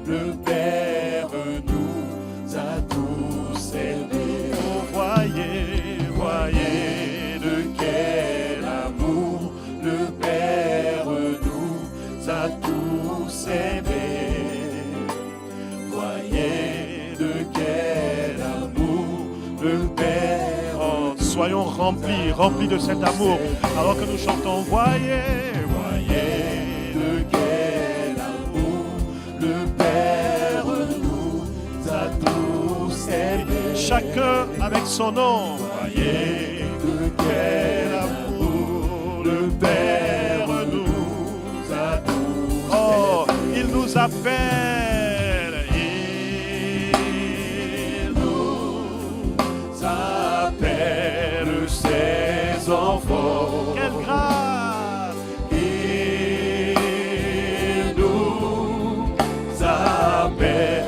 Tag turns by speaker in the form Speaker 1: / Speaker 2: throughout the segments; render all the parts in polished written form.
Speaker 1: le Père nous a tous aimés.
Speaker 2: Oh, voyez,
Speaker 1: Voyez de quel amour le Père nous a tous aimés. Voyez de quel amour le Père.
Speaker 2: oh, soyons remplis de cet amour, alors que nous chantons, voyez,
Speaker 1: Voyez de quel amour le Père nous a tous aimés.
Speaker 2: chacun avec son nom.
Speaker 1: Voyez de quel amour le Père nous a tous
Speaker 2: Oh,
Speaker 1: aimés.
Speaker 2: il nous appelle,
Speaker 1: Il nous appelle ses enfants.
Speaker 2: quelle grâce!
Speaker 1: Il nous appelle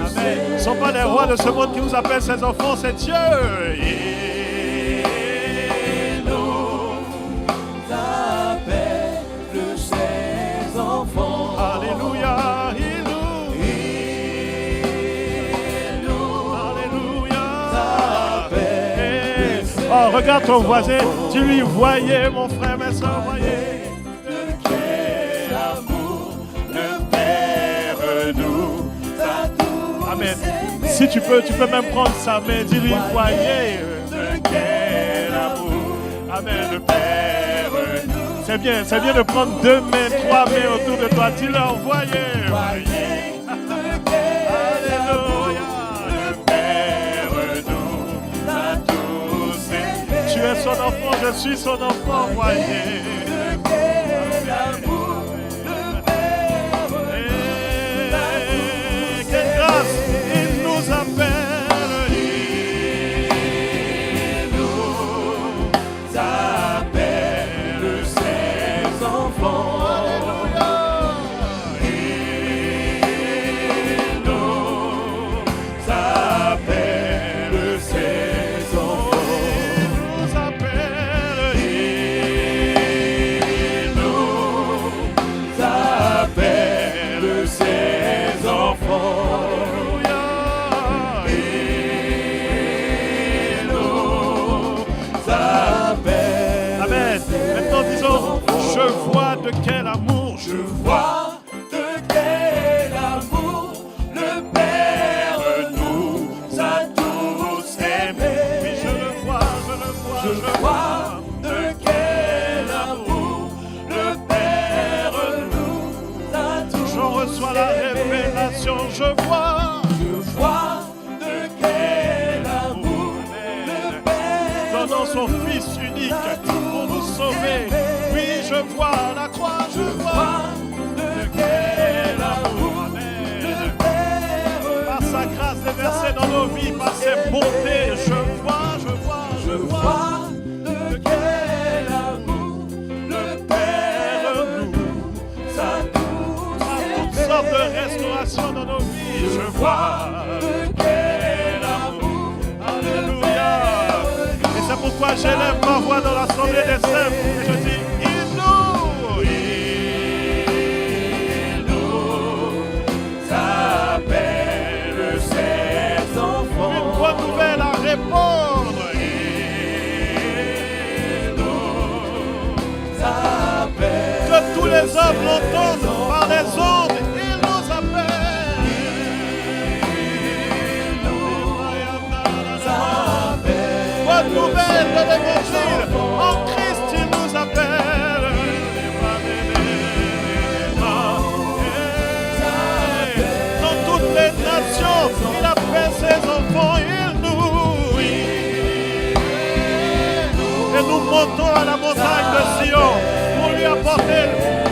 Speaker 2: Amen. Ce ne sont pas les rois de ce monde qui nous appellent ses enfants, c'est Dieu.
Speaker 1: Il nous appelle ses enfants.
Speaker 2: Alléluia, Alléluia.
Speaker 1: appelle
Speaker 2: Oh, regarde ton voisin, dis-lui, voyez mon frère, mes soeurs, voyez.
Speaker 1: de quel amour le Père nous a tous
Speaker 2: Amen.
Speaker 1: aimés.
Speaker 2: Si tu peux même prendre sa main, dis-lui, voyez.
Speaker 1: De quel amour
Speaker 2: Amen.
Speaker 1: le Père nous
Speaker 2: C'est bien de prendre 2 mains, 3 mains autour de toi. Dis-leur, voyez.
Speaker 1: voyez de quel amour le Père nous a tous aimés.
Speaker 2: Tu es son enfant, je suis son enfant, voyez.
Speaker 1: De quel amour le Père
Speaker 2: Et quelle grâce, il nous appelle.
Speaker 1: il nous appelle ses enfants. Il nous appelle ses enfants.
Speaker 2: Il nous appelle.
Speaker 1: Il nous appelle ses enfants. Il nous appelle.
Speaker 2: Amen. Maintenant disons, je vois de quel amour
Speaker 1: Je vois de quel amour le Père nous a tous aimés.
Speaker 2: Oui, je le vois, je le vois,
Speaker 1: Je vois de quel amour le Père nous a tous
Speaker 2: Je reçois la révélation, je vois.
Speaker 1: Je vois de quel amour le Père
Speaker 2: Donnant son Fils unique pour nous sauver. Oui, je vois la croix, je vois.
Speaker 1: de quel amour le Père
Speaker 2: Par sa grâce déversée dans nos vies, par ses bontés, je vois.
Speaker 1: de quel amour le Père nous a tous
Speaker 2: Par toutes sortes de restaurations dans nos vies, je vois.
Speaker 1: de quel amour
Speaker 2: Alléluia. Et c'est pourquoi j'élève ma voix dans l'assemblée des saints et je dis, il nous
Speaker 1: appelle ses enfants.
Speaker 2: une bonne nouvelle à répondre. Que tous les hommes l'entendent par les ondes, il nous appelle. Bonne nouvelle de l'évangile, en Christ il nous appelle. Dans toutes les nations, il appelle ses enfants, il nous. Et nous montons à la montagne de Sion pour lui apporter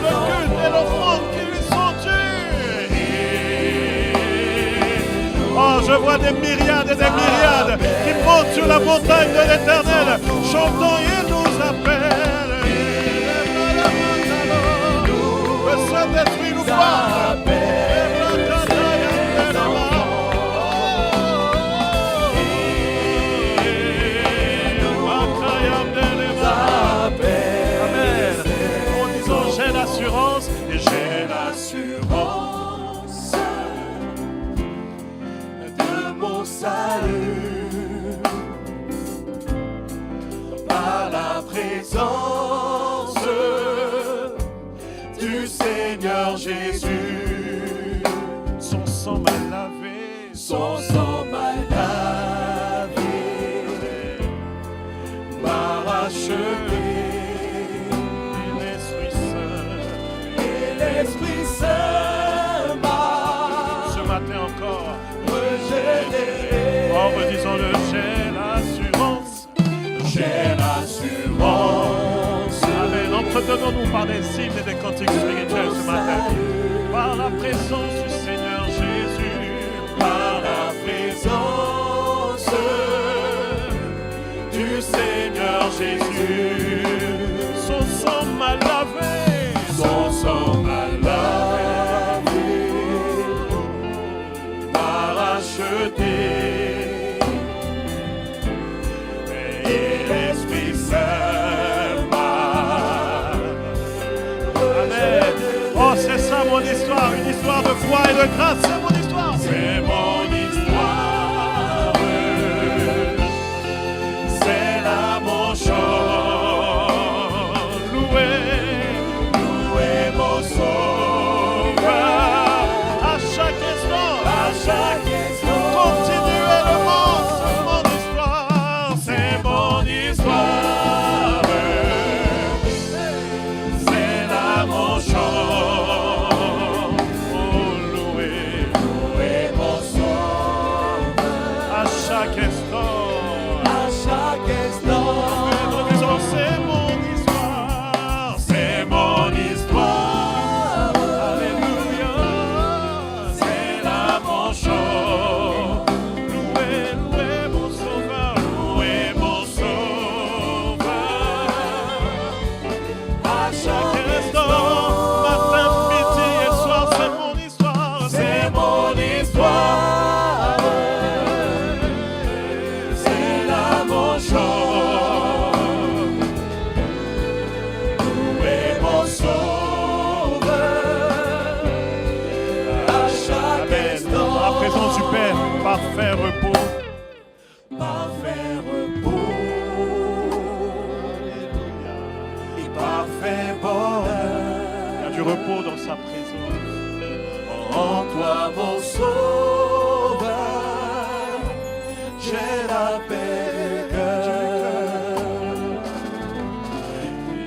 Speaker 2: le culte et l'offrande qui lui sont dus. Oh, je vois des myriades et des myriades qui montent sur la montagne de l'Éternel, chantant, il nous appelle. Le Saint-Esprit nous parle. J'ai l'assurance fort, disons-le, j'ai l'assurance.
Speaker 1: J'ai l'assurance.
Speaker 2: Amen. Entretenons-nous par des hymnes et des cantiques spirituels ce matin. Par la présence du Seigneur Jésus.
Speaker 1: Par la présence du Seigneur Jésus.
Speaker 2: Son sang m'a lavé.
Speaker 1: Son sang m'a lavé, m'a racheté. Et l'Esprit Saint m'a.
Speaker 2: Amen. Oh, c'est ça mon histoire, une histoire de foi et de grâce, c'est mon histoire.
Speaker 1: C'est mon histoire, c'est là mon chant. Louez mon sauveur.
Speaker 2: À chaque instant,
Speaker 1: Continuez
Speaker 2: le monde, c'est mon histoire.
Speaker 1: c'est mon histoire, c'est là mon chant.
Speaker 2: Oh, louez
Speaker 1: Mon sauveur,
Speaker 2: à chaque instant.
Speaker 1: à chaque instant.
Speaker 2: Nous disons, c'est mon histoire.
Speaker 1: C'est mon histoire,
Speaker 2: Alléluia.
Speaker 1: c'est là mon chant.
Speaker 2: Louez mon sauveur.
Speaker 1: Louez mon sauveur, à chaque
Speaker 2: Instant, matin, midi et soir, c'est mon histoire.
Speaker 1: c'est mon histoire, c'est là mon chant. Louez mon sauveur, à chaque instant.
Speaker 2: La présence du Père, parfait repos.
Speaker 1: Parfait repos, et parfait bonheur.
Speaker 2: Il y a du repos dans sa présence.
Speaker 1: En toi mon sauveur, j'ai la paix du cœur.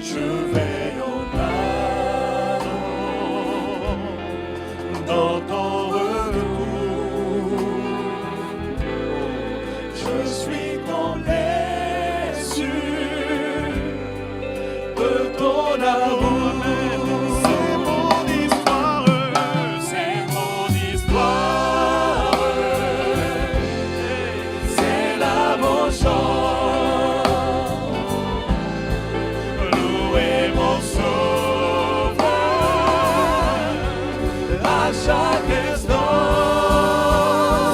Speaker 1: Je veille au pardon dans ton retour. Je suis tombé sûr de ton amour.
Speaker 2: C'est mon histoire.
Speaker 1: C'est mon histoire, c'est là mon chant. Louez mon sauveur, à chaque instant.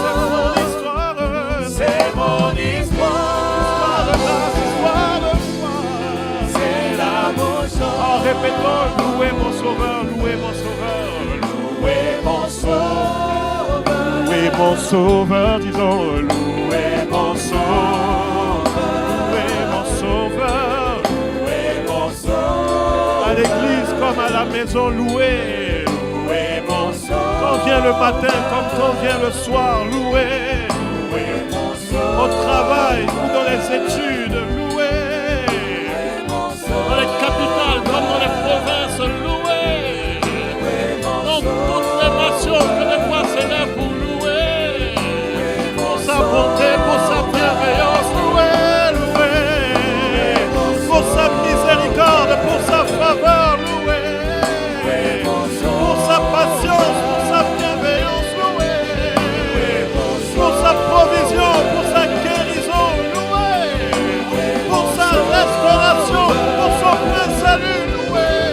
Speaker 2: C'est mon histoire.
Speaker 1: C'est mon histoire,
Speaker 2: Histoire de foi.
Speaker 1: c'est là mon
Speaker 2: Oh,
Speaker 1: chant.
Speaker 2: répétons, louez mon sauveur, louez mon sauveur.
Speaker 1: Louez mon sauveur,
Speaker 2: Louez mon sauveur, disons,
Speaker 1: louez mon sauveur,
Speaker 2: louez mon sauveur.
Speaker 1: louez mon sauveur.
Speaker 2: À l'église comme à la maison, louez.
Speaker 1: Louez mon sauveur,
Speaker 2: Quand vient le matin, comme quand vient le soir, louez.
Speaker 1: louez mon
Speaker 2: Au
Speaker 1: sauveur,
Speaker 2: travail ou dans les études, louez.
Speaker 1: mon
Speaker 2: Dans
Speaker 1: sauveur,
Speaker 2: les capitales comme dans les provinces, louez. Dans toutes les nations que les voix s'élèvent pour louer. Pour sa bonté, pour sa bienveillance, louez, louez. Pour sa miséricorde, pour sa faveur, louez. Pour sa patience, pour sa bienveillance, louez. Pour sa provision, pour sa guérison, louez. Pour sa restauration, pour son plein salut, louez.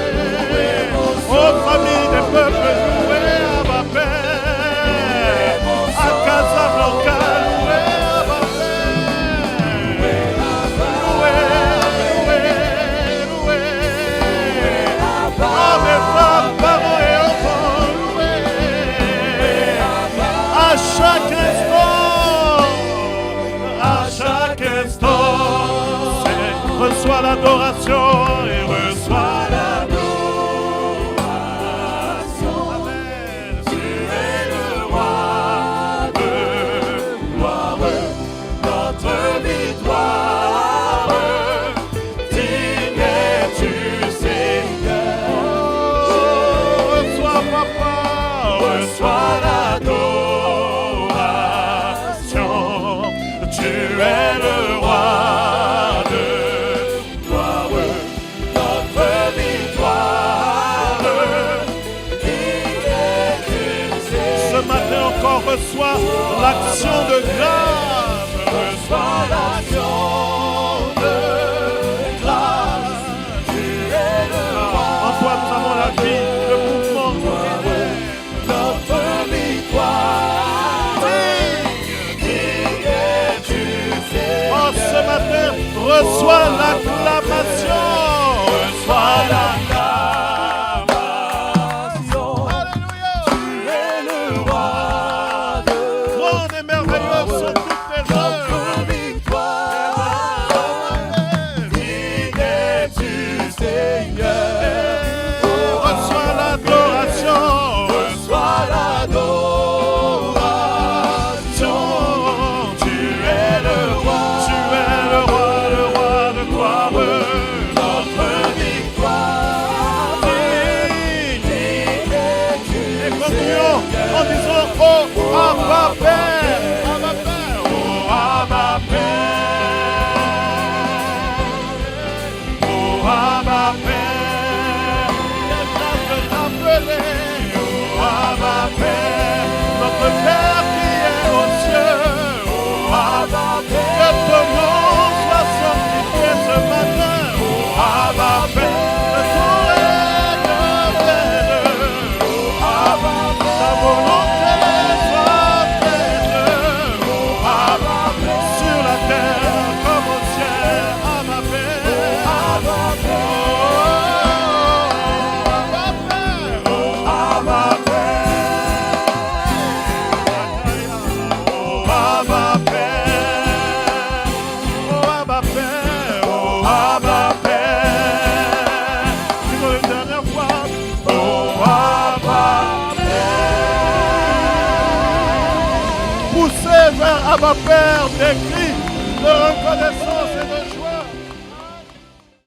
Speaker 2: Ô famille des peuples, louez à ma Père. À Casablanca, louez à ma Père. Louez. À mes femmes, parents et enfants, louez. À chaque instant, reçois l'adoration et reçois
Speaker 1: l'adoration.
Speaker 2: Amen.
Speaker 1: Tu es le roi de gloire, notre victoire. Digne es-tu, Seigneur.
Speaker 2: Reçois papa,
Speaker 1: Reçois l'adoration.
Speaker 2: matin encore, reçois l'action de grâce.
Speaker 1: Reçois l'action de grâce. Tu es le roi.
Speaker 2: En toi, nous avons la vie, le mouvement.
Speaker 1: Notre victoire. Digne es-tu, Seigneur.
Speaker 2: Oh, ce matin, reçois l'acclamation.
Speaker 1: Reçois l'acclamation.
Speaker 2: Alléluia.
Speaker 1: Tu es le roi de
Speaker 2: Grandes et merveilleuses sont toutes tes œuvres.
Speaker 1: notre victoire. Digne es-tu, Seigneur.
Speaker 2: Reçois l'adoration.
Speaker 1: Reçois l'adoration. Tu es le roi.
Speaker 2: Tu es le roi de gloire.
Speaker 1: Notre victoire. Digne es-tu,
Speaker 2: Et continuons en disant oh, Abba Père. Abba Père.
Speaker 1: oh Abba Père. Oh Abba Père.
Speaker 2: Quelle grâce de t'appeler.
Speaker 1: Oh Abba Père.
Speaker 2: Notre Père qui est aux cieux.
Speaker 1: Oh Abba
Speaker 2: Que
Speaker 1: Père.
Speaker 2: ton nom soit sanctifié ce matin.
Speaker 1: Oh Abba Père.
Speaker 2: Le tour est éternel.
Speaker 1: Oh Abba Père.
Speaker 2: Ta volonté soit faite.
Speaker 1: Oh Abba Père.
Speaker 2: Sur la terre comme au ciel. Abba Père.
Speaker 1: Abba Père.
Speaker 2: Oh, Abba Père.
Speaker 1: Oh Abba Père.
Speaker 2: Oh, Abba Père.
Speaker 1: Oh Abba Père.
Speaker 2: Disons une dernière fois.
Speaker 1: Oh Abba
Speaker 2: Poussez vers Abba Père des cris de reconnaissance